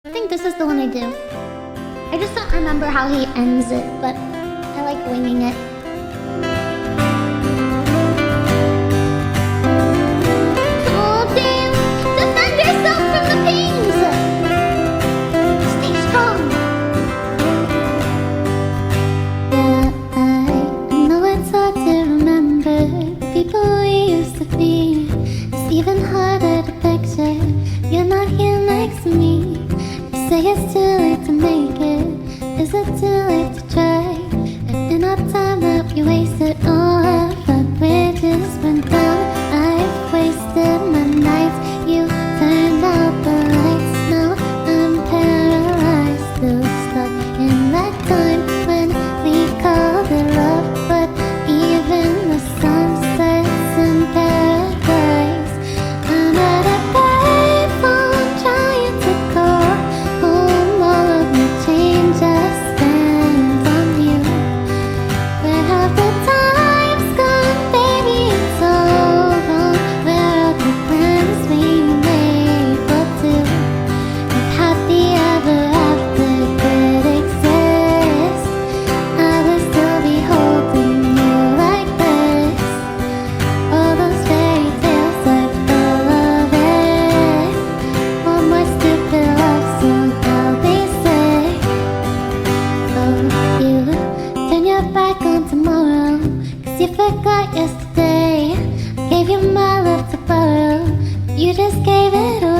I think this is the one I do. I just don't remember how he ends it, but I like winging it. Oh damn! Defend yourself from the pings! Stay strong! Yeah, I know it's hard to remember the people we used to be. It's even harder to picture you're not here next to me. You say it's too late to make it. Is it too late to try? And in our time that we wasted, all our fun bridges went down. I've wasted my nights. You turned out the lights. Now I'm paralyzed, still stuck in that time when we called it love. But even the sun sets in paradise. I'm at a payphone trying to call home. All of the change I spent on you. Where have the times gone, baby? It's all wrong. Where are the plans we made for two? If happy ever after could exist, I would still be holding you like this. All those fairy tales are full of it. One more stupid love song, I'll be sick. Oh, you turn your back on tomorrow, 'cause you forgot yesterday. I gave you my love to borrow, you just gave it away.